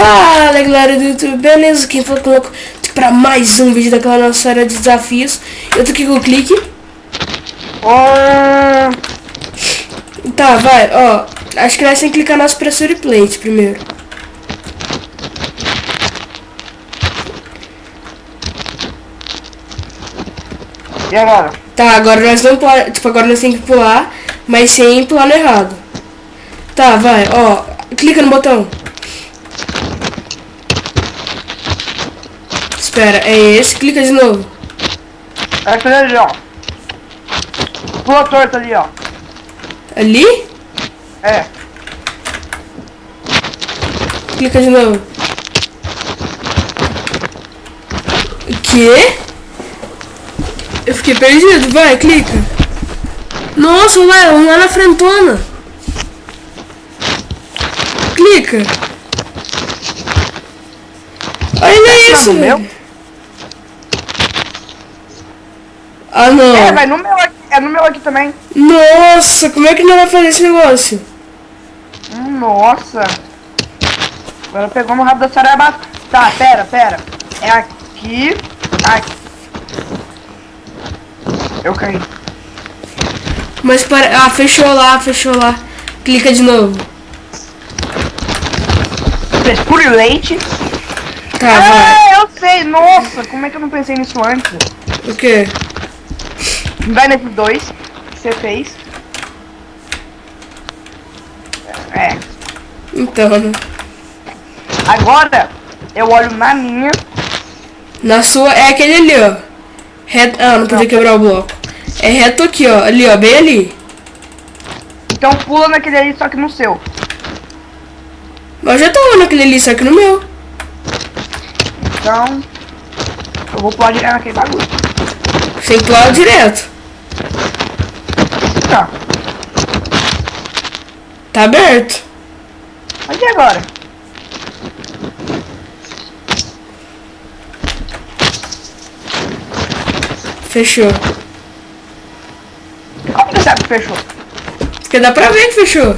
Fala galera do YouTube, beleza? Quem for coloco para mais um vídeo daquela nossa série de desafios. Eu tô aqui com o clique. Tá, vai, ó. Acho que nós temos que clicar na pressure plate primeiro. E agora? Tá, agora nós não pode, tipo, agora nós temos que pular, mas sem pular no errado. Tá, vai, ó. Clica no botão. Espera, é esse, clica de novo. É aquele ali, ó. Pula torta ali, ó. Ali? É. Clica de novo. O quê? Eu fiquei perdido, vai, clica. Nossa, vai, vamos lá na frentona. Clica. Olha isso, no velho. meu? Ah, não. É, vai no meu aqui. É no meu aqui também. Nossa, como é que não vai fazer esse negócio? Nossa. Agora pegou no rabo da sarabata. Tá, pera. É aqui. Aqui. Eu caí. Mas para... Ah, fechou lá. Clica de novo. Pressure leite. Tá, vai. Ah, eu sei. Nossa, como é que eu não pensei nisso antes? O quê? Vai nesses dois que você fez. É. Então, né? Agora eu olho na minha. Na sua é aquele ali, ó. Reto... Ah, não podia quebrar o bloco. É reto aqui, ó. Ali, ó. Bem ali. Então pula naquele ali, só que no seu. Mas eu já tava naquele ali, só que no meu. Então eu vou pular direto naquele bagulho. Sem pular direto. Tá. Tá aberto. Mas e agora? Fechou. Como você sabe que fechou? Porque dá pra ver que fechou.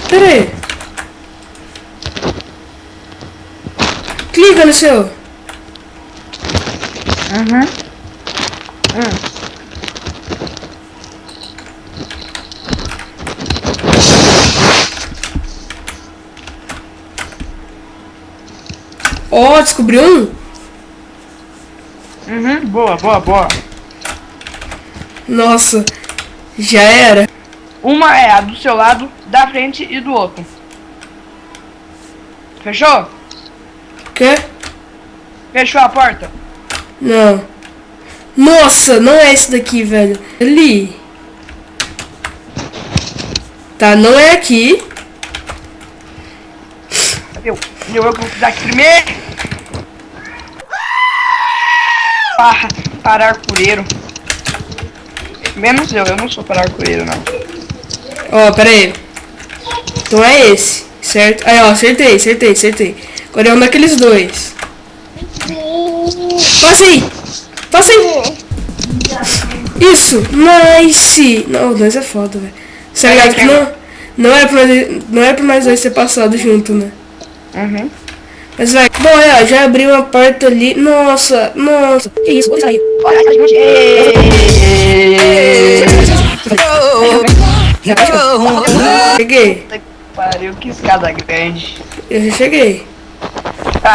Pera aí. Clica no seu. Ó, descobriu um? Boa. Nossa, já era. Uma é a do seu lado, da frente e do outro. Fechou? Quê? Fechou a porta? Não. Nossa, não é esse daqui, velho. Ali. Tá, não é aqui. Eu vou dar aqui primeiro. Para arcureiro. Menos eu não sou para arcureiro, não. Ó, pera aí. Então é esse, certo? Aí, ó, acertei. Agora é um daqueles dois. Passa aí. Isso, nice. Não, o dois é foda, velho. Você tá ligado que não é pra nós dois ter passado junto, né? Mas vai, bom, ó, já abri uma porta ali. Nossa. Que isso, vou sair. Cheguei. Pariu, que escada grande. Eu já cheguei.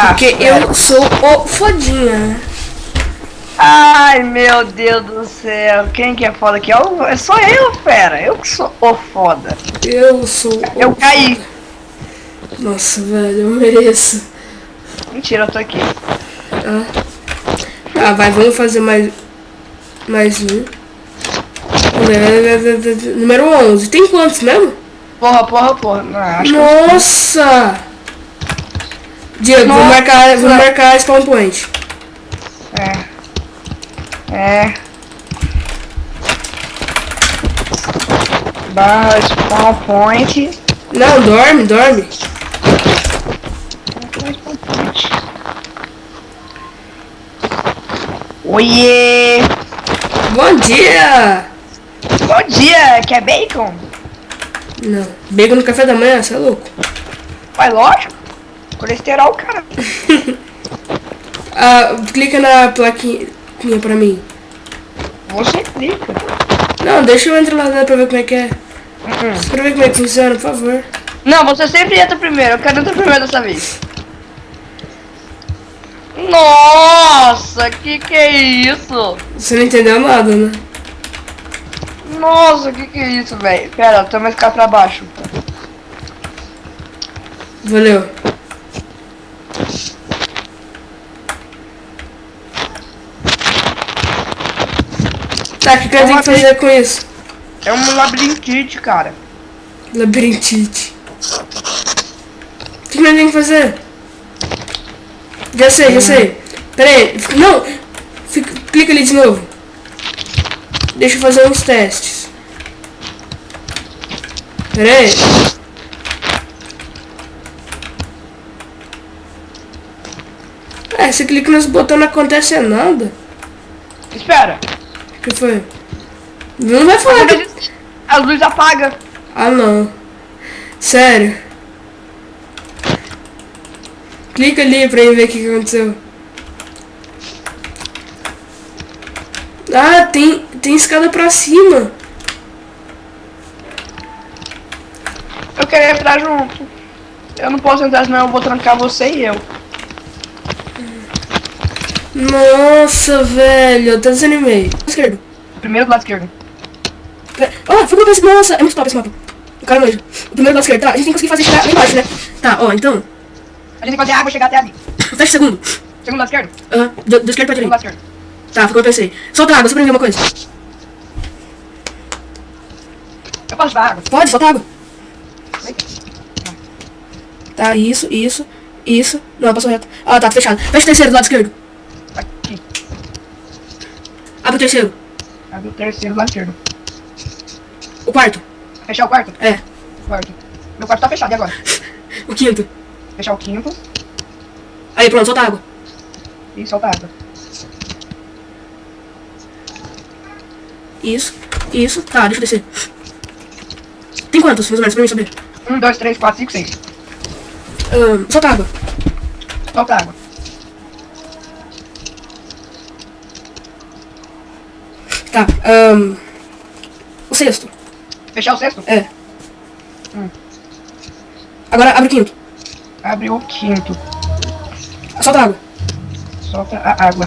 Porque eu sou o fodinha, né? Ai, meu Deus do céu. Quem que é foda aqui? Sou eu, fera. Eu que sou o foda. Eu sou Eu caí. Nossa, velho, eu mereço. Mentira, eu tô aqui. Ah, vai, vamos fazer mais um. Número 11. Tem quantos mesmo? Porra. Não, acho Nossa! Diego, vou marcar spawn point. Barra spawn point. Não, dorme. Oiê! Bom dia! Bom dia, quer bacon? Não, bacon no café da manhã, você é louco. Mas lógico, colesterol, cara. Clica na plaquinha pra mim. Você clica. Não, deixa eu entrar lá pra ver como é que é. Pra ver como é que funciona, por favor. Não, você sempre entra primeiro, eu quero entrar primeiro dessa vez. Nossa, que é isso? Você não entendeu nada, né? Nossa, que é isso, velho? Pera, tô mais cá pra baixo. Valeu. Tá, o que eu tenho que fazer com isso? É um labirintite, cara. Labirintite. O que nós temos que fazer? Já sei. Pera aí. Não! Clica ali de novo. Deixa eu fazer uns testes. Pera aí. Você clica nos botões não acontece nada. Espera. O que foi? Não vai falar que... A luz apaga. Ah, não. Sério. Clica ali pra ver o que aconteceu. Ah, tem escada pra cima. Eu quero entrar junto. Eu não posso entrar, senão eu vou trancar você e eu. Nossa, velho. Eu até desanimei. Esquerdo. Primeiro do lado esquerdo. Ó, foi pra esse... Nossa, é muito top esse mapa. O cara nojo. O primeiro do lado esquerdo. Tá, a gente tem que conseguir fazer chegar lá embaixo, né? Tá, ó, então. A gente tem que fazer a água chegar até ali. Fecha o segundo. Segundo lado esquerdo. Do esquerdo pra Segundo lado direita. esquerdo. Tá, foi como eu pensei. Solta água, só pra mim ver uma coisa. Eu posso dar água? Pode, solta água. Tá, isso. Não, passou reto. Ah, tá fechado. Fecha o terceiro do lado esquerdo. Aqui. Abre o terceiro. Abre o terceiro do lado esquerdo. O quarto. Fechar o quarto? É. Quarto. Meu quarto tá fechado, e agora? O quinto. Fechar o quinto Aí, pronto, solta água. e soltar água. Isso. Tá, deixa eu descer. Tem quantos, mais ou menos, pra mim saber? 1, 2, 3, 4, 5, 6. Solta água. Solta água. Tá, o sexto. Fechar o sexto? É. Agora abre o quinto. Abre o quinto. Solta água. Solta a água.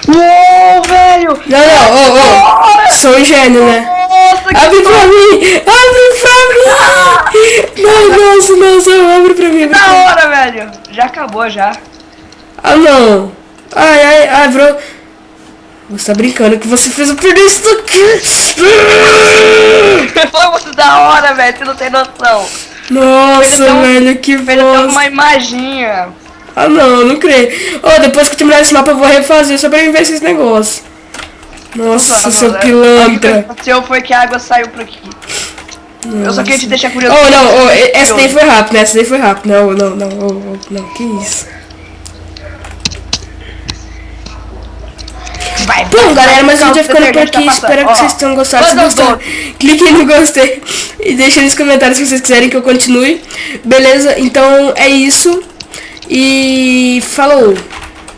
Uou, velho! Não, sou um gênio, né? Nossa, que Abre pra mim! Não, abre pra mim. da hora, velho! Já acabou, já. Ah, não. Ai, bro. Você tá brincando que você fez eu perder isso daqui. Foi muito da hora, velho, você não tem noção. Nossa, velho, que Fez até bosta. uma imaginha. Ah, não creio. Depois que eu terminar esse mapa eu vou refazer só pra mim ver esses negócios. Nossa, seu pilantra. O seu foi que a água saiu por aqui. Nossa. Eu só queria te deixar curioso. Essa daí foi rápido, né? Essa daí foi rápido. Não, que isso. Vai, Bom, galera, mas o vídeo vai ficando por tá aqui. Espero que vocês tenham gostado. Se gostaram, cliquem no gostei e deixem nos comentários se vocês quiserem que eu continue. Beleza? Então é isso. E falou!